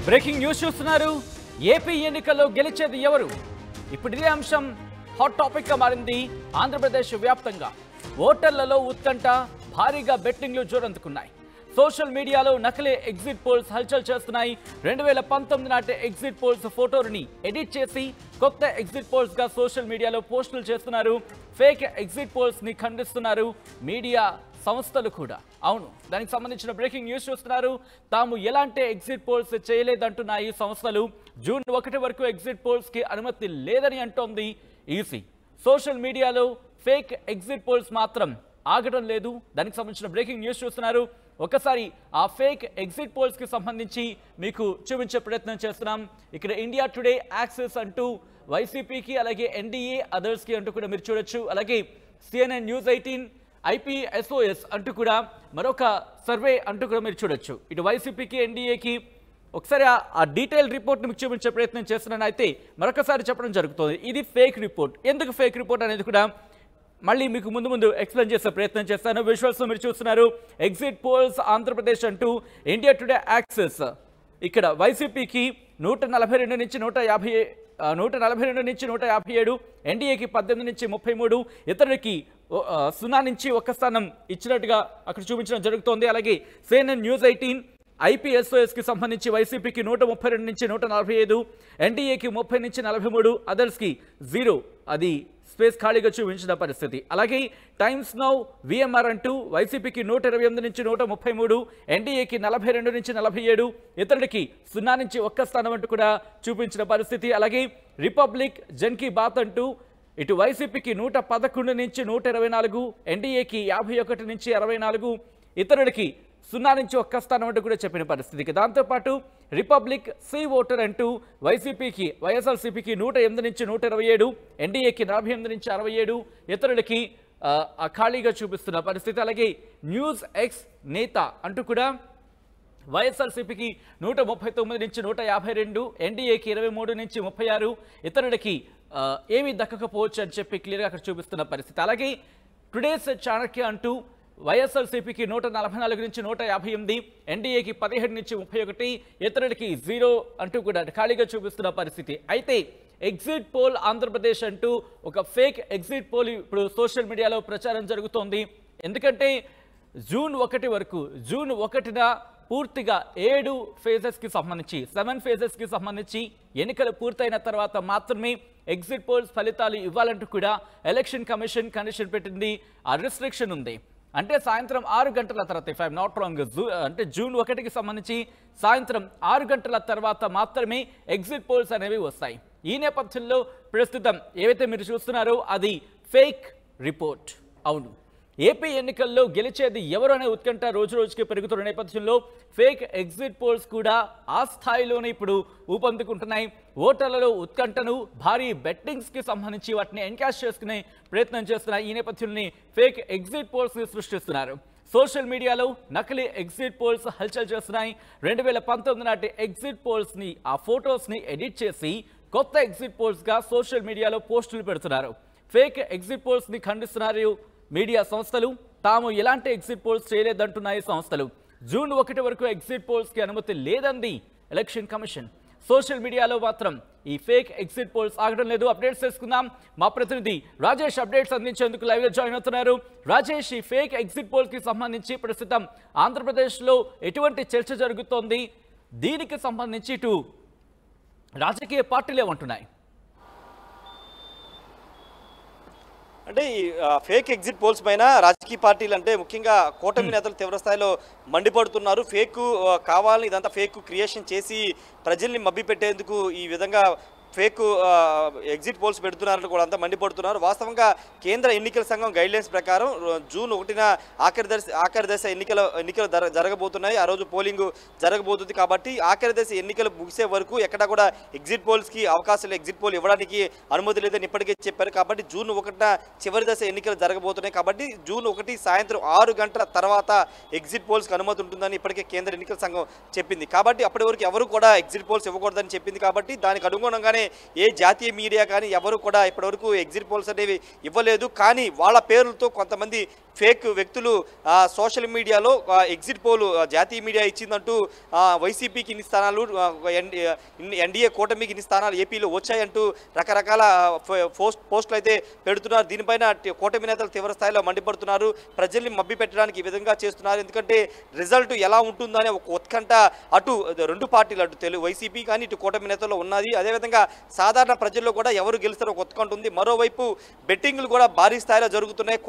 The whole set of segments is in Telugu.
బ్రేకింగ్ న్యూస్ చూస్తున్నారు. ఏపీ ఎన్నికల్లో గెలిచేది ఎవరు? ఇప్పుడు ఇదే అంశం హాట్ టాపిక్ గా మారింది. ఆంధ్రప్రదేశ్ వ్యాప్తంగా ఓటర్లలో ఉత్కంఠ, భారీగా బెట్టింగ్లు జోరందుకున్నాయి. సోషల్ మీడియాలో నకిలీ ఎగ్జిట్ పోల్స్ హల్చల్ చేస్తున్నాయి. 2019 నాటి ఎగ్జిట్ పోల్స్ ఫోటోని ఎడిట్ చేసి కొత్త ఎగ్జిట్ పోల్స్ గా సోషల్ మీడియాలో పోస్టులు చేస్తున్నారు. ఫేక్ ఎగ్జిట్ పోల్స్ ని ఖండిస్తున్నారు మీడియా సంస్థలు కూడా. అవును, దానికి సంబంధించిన బ్రేకింగ్ న్యూస్ చూస్తున్నారు. తాము ఎలాంటి ఎగ్జిట్ పోల్స్ చేయలేదంటున్నాయి సంస్థలు. జూన్ 1 వరకు ఎగ్జిట్ పోల్స్ కి అనుమతి లేదని అంటోంది ఈసీ. సోషల్ మీడియాలో ఫేక్ ఎగ్జిట్ పోల్స్ మాత్రం ఆగడం లేదు. దానికి సంబంధించిన బ్రేకింగ్ న్యూస్ చూస్తున్నారు. ఒకసారి ఆ ఫేక్ ఎగ్జిట్ పోల్స్ కి సంబంధించి మీకు చూపించే ప్రయత్నం చేస్తున్నాం. ఇక్కడ ఇండియా టుడే యాక్సెస్ అంటూ వైసీపీకి, అలాగే ఎన్డీఏ అదర్స్ కి అంటూ కూడా మీరు చూడొచ్చు. అలాగే సిఎన్ఎన్ న్యూస్ 18, IPSOS అంటూ కూడా మరొక సర్వే అంటూ కూడా మీరు చూడొచ్చు. ఇటు వైసీపీకి, ఎన్డీఏకి ఒకసారి ఆ డీటెయిల్ రిపోర్ట్ మీకు చూపించే ప్రయత్నం చేస్తున్నాను. అయితే మరొకసారి చెప్పడం జరుగుతుంది, ఇది ఫేక్ రిపోర్ట్. ఎందుకు ఫేక్ రిపోర్ట్ అనేది కూడా మళ్ళీ మీకు ముందు ఎక్స్ప్లెయిన్ చేసే ప్రయత్నం చేస్తాను. విజువల్స్ మీరు చూస్తున్నారు. ఎగ్జిట్ పోల్స్ ఆంధ్రప్రదేశ్ అంటూ ఇండియా టుడే యాక్సెస్. ఇక్కడ వైసీపీకి 142 నుంచి 157, ఎన్డీఏకి 18 నుంచి 33, ఇతరులకి 0 నుంచి 1 స్థానం ఇచ్చినట్టుగా అక్కడ చూపించడం జరుగుతోంది. అలాగే సిఎన్ఎన్ న్యూస్ 18, IPSOS కి సంబంధించి వైసీపీకి 132 నుంచి 145, ఎన్డీఏకి 30 నుంచి 43, అదర్స్కి 0, అది స్పేస్ ఖాళీగా చూపించిన పరిస్థితి. అలాగే టైమ్స్ నౌ VMR అంటూ వైసీపీకి 128 నుంచి 133, ఎన్డీఏకి 42 నుంచి 47, ఇతరులకి 0 నుంచి 1 స్థానం అంటూ కూడా చూపించిన పరిస్థితి. అలాగే రిపబ్లిక్ జన్ కీ బాత్ అంటూ ఇటు వైసీపీకి 111 నుంచి 124, ఎన్డీఏకి 51 నుంచి 64, ఇతరులకి 0 నుంచి 1 స్థానం అంటూ కూడా చెప్పిన పరిస్థితికి. దాంతోపాటు రిపబ్లిక్ సి ఓటర్ అంటూ వైసీపీకి, వైఎస్ఆర్సీపీకి 108 నుంచి 127, ఎన్డీఏకి 48 నుంచి 67, ఇతరులకి ఖాళీగా చూపిస్తున్న పరిస్థితి. అలాగే న్యూస్ ఎక్స్ నేత అంటూ కూడా వైఎస్ఆర్సీపీకి 139 నుంచి 152, ఎన్డీఏకి 23 నుంచి 36, ఇతరులకి ఏమీ దక్కకపోవచ్చు అని చెప్పి క్లియర్గా అక్కడ చూపిస్తున్న పరిస్థితి. అలాగే టుడేస్ చాణక్య అంటూ వైఎస్ఆర్సీపీకి 144 నుంచి 158, ఎన్డీఏకి 17 నుంచి 31, ఇతరులకి 0 అంటూ కూడా ఖాళీగా చూపిస్తున్న పరిస్థితి. అయితే ఎగ్జిట్ పోల్ ఆంధ్రప్రదేశ్ అంటూ ఒక ఫేక్ ఎగ్జిట్ పోల్ ఇప్పుడు సోషల్ మీడియాలో ప్రచారం జరుగుతోంది. ఎందుకంటే జూన్ 1 వరకు, జూన్ 1న పూర్తిగా 7 ఫేజెస్కి సంబంధించి, 7 ఫేజెస్కి సంబంధించి ఎన్నికలు పూర్తయిన తర్వాత మాత్రమే ఎగ్జిట్ పోల్స్ ఫలితాలు ఇవ్వాలంటూ కూడా ఎలక్షన్ కమిషన్ కండిషన్ పెట్టింది. ఆ రిస్ట్రిక్షన్ ఉంది. అంటే సాయంత్రం 6 గంటల తర్వాత, ఇఫ్ ఐఎమ్ నాట్ రాంగ్, అంటే జూన్ 1కి సంబంధించి సాయంత్రం 6 గంటల తర్వాత మాత్రమే ఎగ్జిట్ పోల్స్ అనేవి వస్తాయి. ఈ నేపథ్యంలో ప్రస్తుతం ఏవైతే మీరు చూస్తున్నారో అది ఫేక్ రిపోర్ట్. అవును, ఏపీ ఎన్నికల్లో గెలిచేది ఎవరు అనే ఉత్కంఠ రోజు రోజుకి పెరుగుతున్న నేపథ్యంలో ఫేక్ ఎగ్జిట్ పోల్స్ కూడా ఆ స్థాయిలోనే ఇప్పుడు ఊపందుకుంటున్నాయి. ఓటర్లలో ఉత్కంఠను, భారీ బెట్టింగ్స్కి సంబంధించి వాటిని ఎన్కాష్ చేసుకునే ప్రయత్నం చేస్తున్నాయి. ఈ నేపథ్యంలోనే ఫేక్ ఎగ్జిట్ పోల్స్ని సృష్టిస్తున్నారు. సోషల్ మీడియాలో నకిలీ ఎగ్జిట్ పోల్స్ హల్చల్ చేస్తున్నాయి. 2019 నాటి ఎగ్జిట్ పోల్స్ని, ఆ ఫొటోస్ని ఎడిట్ చేసి కొత్త ఎగ్జిట్ పోల్స్గా సోషల్ మీడియాలో పోస్టులు పెడుతున్నారు. ఫేక్ ఎగ్జిట్ పోల్స్ని ఖండిస్తున్నారు మీడియా సంస్థలు. తాము ఎలాంటి ఎగ్జిట్ పోల్స్ చేయలేదంటున్నాయి సంస్థలు. జూన్ 1 వరకు ఎగ్జిట్ పోల్స్కి అనుమతి లేదంది ఎలక్షన్ కమిషన్. సోషల్ మీడియాలో మాత్రం ఈ ఫేక్ ఎగ్జిట్ పోల్స్ ఆగడం లేదు. అప్డేట్స్ చేసుకుందాం. మా ప్రతినిధి రాజేష్ అప్డేట్స్ అందించేందుకు లైవ్లో జాయిన్ అవుతున్నారు. రాజేష్, ఈ ఫేక్ ఎగ్జిట్ పోల్స్కి సంబంధించి ప్రస్తుతం ఆంధ్రప్రదేశ్లో ఎటువంటి చర్చ జరుగుతోంది? దీనికి సంబంధించి ఇటు రాజకీయ పార్టీలు ఏమంటున్నాయి? అంటే ఈ ఫేక్ ఎగ్జిట్ పోల్స్ పైన రాజకీయ పార్టీలు, అంటే ముఖ్యంగా కూటమి నేతలు తీవ్రస్థాయిలో మండిపడుతున్నారు. ఫేక్ కావాలని ఇదంతా ఫేక్ క్రియేషన్ చేసి ప్రజల్ని మభ్యపెట్టేందుకు ఈ విధంగా ఫేక్ ఎగ్జిట్ పోల్స్ పెడుతున్నారని కూడా అంతా మండిపడుతున్నారు. వాస్తవంగా కేంద్ర ఎన్నికల సంఘం గైడ్లైన్స్ ప్రకారం జూన్ 1న ఆఖరి దశ ఎన్నికలు జరగబోతున్నాయి. ఆ రోజు పోలింగ్ జరగబోతుంది. కాబట్టి ఆఖరి దశ ఎన్నికలు ముగిసే వరకు ఎక్కడా కూడా ఎగ్జిట్ పోల్స్కి అవకాశాలు, ఎగ్జిట్ పోల్ ఇవ్వడానికి అనుమతి లేదని ఇప్పటికే చెప్పారు. కాబట్టి జూన్ 1న చివరి దశ ఎన్నికలు జరగబోతున్నాయి. కాబట్టి జూన్ 1 సాయంత్రం 6 గంటల తర్వాత ఎగ్జిట్ పోల్స్కి అనుమతి ఉంటుందని ఇప్పటికే కేంద్ర ఎన్నికల సంఘం చెప్పింది. కాబట్టి అప్పటి వరకు ఎవరు కూడా ఎగ్జిట్ పోల్స్ ఇవ్వకూడదని చెప్పింది. కాబట్టి దానికి అనుగుణంగానే ముందస్తుగానే ఏ జాతీయ మీడియా కానీ ఎవరు కూడా ఇప్పటివరకు ఎగ్జిట్ పోల్స్ అనేవి ఇవ్వలేదు. కానీ వాళ్ళ పేర్లతో కొంతమంది ఫేక్ వ్యక్తులు సోషల్ మీడియాలో ఎగ్జిట్ పోల్ జాతీయ మీడియా ఇచ్చిందంటూ వైసీపీకి ఇన్ని స్థానాలు, ఎన్డీఏ కూటమికి ఇన్ని స్థానాలు ఏపీలో వచ్చాయంటూ రకరకాల పోస్టులు అయితే పెడుతున్నారు. దీనిపైన కూటమి నేతలు తీవ్ర స్థాయిలో మండిపడుతున్నారు. ప్రజల్ని మభ్య పెట్టడానికి ఈ విధంగా చేస్తున్నారు. ఎందుకంటే రిజల్ట్ ఎలా ఉంటుందనే ఒక ఉత్కంఠ అటు రెండు పార్టీలు, అటు వైసీపీ కానీ ఇటు కూటమి నేతల్లో ఉన్నది. అదేవిధంగా సాధారణ ప్రజల్లో కూడా ఎవరు గెలుస్తారో ఒక ఉత్కంఠ ఉంది. మరోవైపు బెట్టింగ్లు కూడా భారీ స్థాయిలో జరుగుతున్నాయి.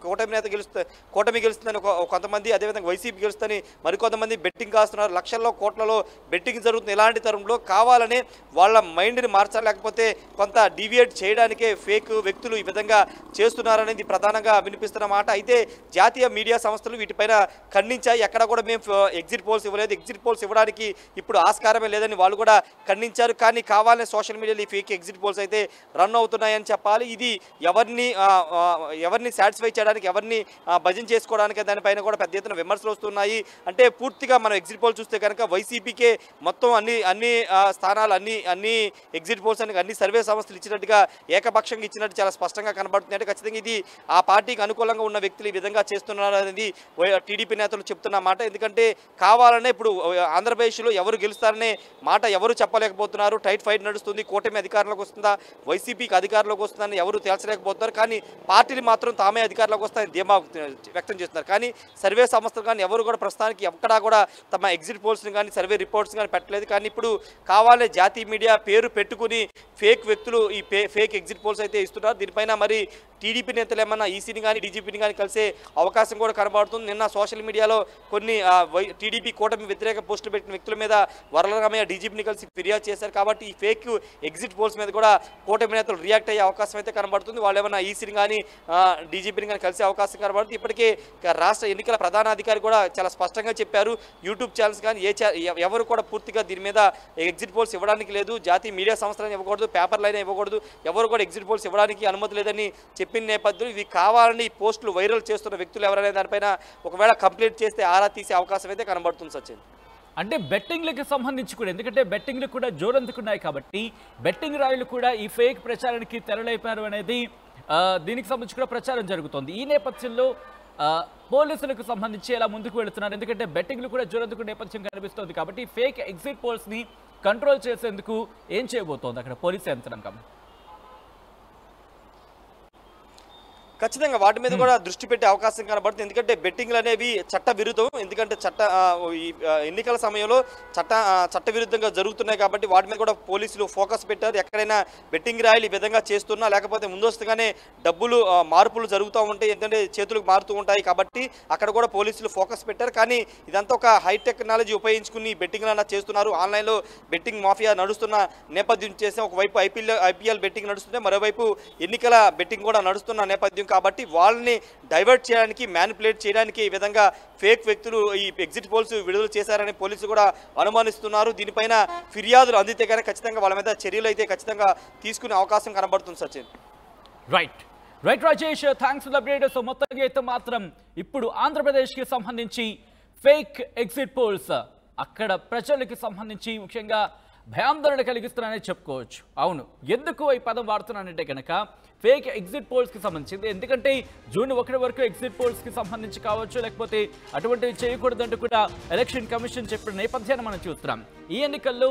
కూటమి గెలుస్తుందని కొంతమంది, అదేవిధంగా వైసీపీ గెలుస్తుందని మరికొంతమంది బెట్టింగ్ కాస్తున్నారు. లక్షల్లో కోట్లలో బెట్టింగ్ జరుగుతుంది. ఇలాంటి తరంలో కావాలనే వాళ్ళ మైండ్ని మార్చాలి, లేకపోతే కొంత డీవియేట్ చేయడానికే ఫేక్ వ్యక్తులు ఈ విధంగా చేస్తున్నారనేది ప్రధానంగా వినిపిస్తున్న మాట. అయితే జాతీయ మీడియా సంస్థలు వీటిపైన ఖండించాయి. ఎక్కడ కూడా మేము ఎగ్జిట్ పోల్స్ ఇవ్వలేదు, ఎగ్జిట్ పోల్స్ ఇవ్వడానికి ఇప్పుడు ఆస్కారమే లేదని వాళ్ళు కూడా ఖండించారు. కానీ కావాలనే సోషల్ మీడియాలో ఈ ఫేక్ ఎగ్జిట్ పోల్స్ అయితే రన్ అవుతున్నాయని చెప్పాలి. ఇది ఎవరిని సాటిస్ఫై చేయడానికి, ఎవరిని భజన చేసుకోవడానికి, దానిపైన కూడా పెద్ద ఎత్తున విమర్శలు వస్తున్నాయి. అంటే పూర్తిగా మనం ఎగ్జిట్ పోల్ చూస్తే కనుక వైసీపీకే మొత్తం అన్ని స్థానాలు, అన్ని ఎగ్జిట్ పోల్స్ అన్ని సర్వే సంస్థలు ఇచ్చినట్టుగా ఏకపక్షంగా ఇచ్చినట్టు చాలా స్పష్టంగా కనబడుతుంది. అంటే ఖచ్చితంగా ఇది ఆ పార్టీకి అనుకూలంగా ఉన్న వ్యక్తులు ఈ విధంగా చేస్తున్నారు అనేది టీడీపీ నేతలు చెప్తున్న మాట. ఎందుకంటే కావాలనే ఇప్పుడు ఆంధ్రప్రదేశ్లో ఎవరు గెలుస్తారనే మాట ఎవరు చెప్పలేకపోతున్నారు. టైట్ ఫైట్ నడుస్తుంది. కూటమి అధికారంలోకి వస్తుందా, వైసీపీకి అధికారంలోకి వస్తుందని ఎవరు తేల్చలేకపోతున్నారు. కానీ పార్టీలు మాత్రం తామే అధికారంలోకి వస్తాయని ధీమా వ్యక్తం చేస్తున్నారు. కానీ సర్వే సంస్థలు కానీ ఎవరు కూడా ప్రస్తుతానికి ఎక్కడా కూడా తమ ఎగ్జిట్ పోల్స్ని కానీ సర్వే రిపోర్ట్స్ కానీ పెట్టలేదు. కానీ ఇప్పుడు కావాలే జాతీయ మీడియా పేరు పెట్టుకుని ఫేక్ వ్యక్తులు ఈ ఫేక్ ఎగ్జిట్ పోల్స్ అయితే ఇస్తున్నారు. దీనిపైన మరి టీడీపీ నేతలు ఏమన్నా ఈసీని కానీ డీజీపీని కానీ కలిసే అవకాశం కూడా కనబడుతుంది. నిన్న సోషల్ మీడియాలో కొన్ని టీడీపీ కూటమి వ్యతిరేక పోస్టులు పెట్టిన వ్యక్తుల మీద వరలరామయ్య డీజీపీని కలిసి ఫిర్యాదు చేశారు. కాబట్టి ఈ ఫేక్ ఎగ్జిట్ పోల్స్ మీద కూడా కూటమి నేతలు రియాక్ట్ అయ్యే అవకాశం అయితే కనబడుతుంది. వాళ్ళు ఏమన్నా ఈసీని కానీ డీజీపీని కానీ కలిసే అవకాశం కనబడుతుంది. ఇప్పటికే రాష్ట్ర ఎన్నికల ప్రధానాధికారి కూడా చాలా స్పష్టంగా చెప్పారు. యూట్యూబ్ ఛానల్స్ కానీ ఎవరు కూడా పూర్తిగా దీని మీద ఎగ్జిట్ పోల్స్ ఇవ్వడానికి లేదు, జాతీయ మీడియా సంస్థలను ఇవ్వకూడదు, పేపర్లైనా ఇవ్వకూడదు, ఎవరు కూడా ఎగ్జిట్ పోల్స్ ఇవ్వడానికి అనుమతి లేదని చెప్పిన నేపథ్యంలో ఇవి కావాలని పోస్టులు వైరల్ చేస్తున్న వ్యక్తులు ఎవరైనా దానిపైన ఒకవేళ కంప్లీట్ చేస్తే ఆరా తీసే అవకాశం అయితే కనబడుతుంది. సచిన్, అంటే బెట్టింగ్లకు సంబంధించి కూడా, ఎందుకంటే బెట్టింగ్లు కూడా జోరందుకున్నాయి కాబట్టి బెట్టింగ్ రాయులు కూడా ఈ ఫేక్ ప్రచారానికి తెరలేపారు అనేది దీనికి సంబంధించి కూడా ప్రచారం జరుగుతోంది. ఈ నేపథ్యంలో పోలీసులకు సంబంధించి ఎలా ముందుకు వెళుతున్నారు, ఎందుకంటే బెట్టింగ్లు కూడా జోరందుకు నేపథ్యం కనిపిస్తోంది కాబట్టి ఫేక్ ఎగ్జిట్ పోల్స్ని కంట్రోల్ చేసేందుకు ఏం చేయబోతోంది అక్కడ పోలీసు యంత్రాంగం? ఖచ్చితంగా వాటి మీద కూడా దృష్టి పెట్టే అవకాశం కనబడుతుంది. ఎందుకంటే బెట్టింగ్లు అనేవి చట్ట విరుద్ధం. ఎందుకంటే ఎన్నికల సమయంలో చట్ట విరుద్ధంగా జరుగుతున్నాయి కాబట్టి వాటి మీద కూడా పోలీసులు ఫోకస్ పెట్టారు. ఎక్కడైనా బెట్టింగ్ రాయలు ఈ విధంగా చేస్తున్నా, లేకపోతే ముందస్తుగానే డబ్బులు మార్పులు జరుగుతూ ఉంటాయి, ఎందుకంటే చేతులకు మారుతూ ఉంటాయి కాబట్టి అక్కడ కూడా పోలీసులు ఫోకస్ పెట్టారు. కానీ ఇదంతా ఒక హై టెక్నాలజీ ఉపయోగించుకుని బెట్టింగ్లు అన్నా చేస్తున్నారు. ఆన్లైన్లో బెట్టింగ్ మాఫియా నడుస్తున్న నేపథ్యం చేస్తే ఒకవైపు ఐపీఎల్ బెట్టింగ్ నడుస్తుంటే మరోవైపు ఎన్నికల బెట్టింగ్ కూడా నడుస్తున్న నేపథ్యం కాబట్టి వాళ్ళని డైవర్ట్ చేయడానికి, మ్యానిపులేట్ చేయడానికి ఈ విధంగా ఫేక్ వ్యక్తులు ఈ ఎగ్జిట్ పోల్స్ విడుదల చేశారని పోలీసులు కూడా అనుమానిస్తున్నారు. దీనిపైన ఫిర్యాదులు అందితే కానీ ఖచ్చితంగా వాళ్ళ మీద చర్యలు అయితే ఖచ్చితంగా తీసుకునే అవకాశం కనబడుతుంది. Sachin, right Rajesh, thanks for update. So మొత్తంగా అయితే మాత్రం ఇప్పుడు ఆంధ్రప్రదేశ్కి సంబంధించి ఫేక్ ఎగ్జిట్ పోల్స్ అక్కడ ప్రజలకి సంబంధించి ముఖ్యంగా భయాందోళన కలిగిస్తున్నారని చెప్పుకోవచ్చు. అవును, ఎందుకు ఈ పదం వాడుతున్నానంటే కనుక ఫేక్ ఎగ్జిట్ పోల్స్కి సంబంధించింది. ఎందుకంటే జూన్ 1 వరకు ఎగ్జిట్ పోల్స్కి సంబంధించి కావచ్చు, లేకపోతే అటువంటివి చేయకూడదంటూ కూడా ఎలక్షన్ కమిషన్ చెప్పిన నేపథ్యాన్ని మనం చూస్తున్నాం. ఈ ఎన్నికల్లో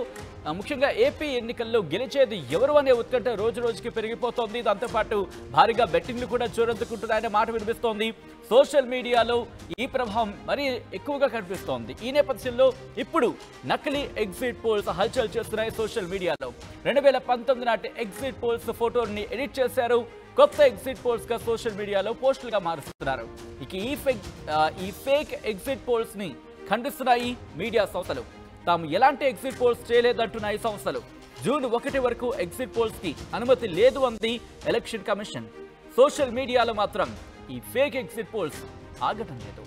ముఖ్యంగా ఏపీ ఎన్నికల్లో గెలిచేది ఎవరు అనే ఉత్కంఠ రోజు రోజుకి పెరిగిపోతోంది. దాంతోపాటు భారీగా బెట్టింగ్లు కూడా చోరెత్తుకుంటున్నాయనే మాట వినిపిస్తోంది. సోషల్ మీడియాలో ఈ ప్రభావం మరీ ఎక్కువగా కనిపిస్తోంది. ఈ నేపథ్యంలో ఇప్పుడు నకిలీ ఎగ్జిట్ పోల్స్ హల్చల్ చేస్తున్నాయి సోషల్ మీడియాలో. 2019 నాటి ఎగ్జిట్ పోల్స్ ఫోటోని ఎడిట్ చేశారు, కొత్త ఎగ్జిట్ పోల్స్ గా సోషల్ మీడియాలో పోస్టులుగా మారుస్తున్నారు. ఇక ఈ ఫేక్ ఎగ్జిట్ పోల్స్ ని ఖండిస్తున్నాయి మీడియా సంస్థలు. తాము ఎలాంటి ఎగ్జిట్ పోల్స్ చేయలేదంటున్నాయి సంస్థలు. జూన్ 1 వరకు ఎగ్జిట్ పోల్స్ కి అనుమతి లేదు అంది ఎలక్షన్ కమిషన్. సోషల్ మీడియాలో మాత్రం ఈ ఫేక్ ఎగ్జిట్ పోల్స్ ఆగటం లేదు.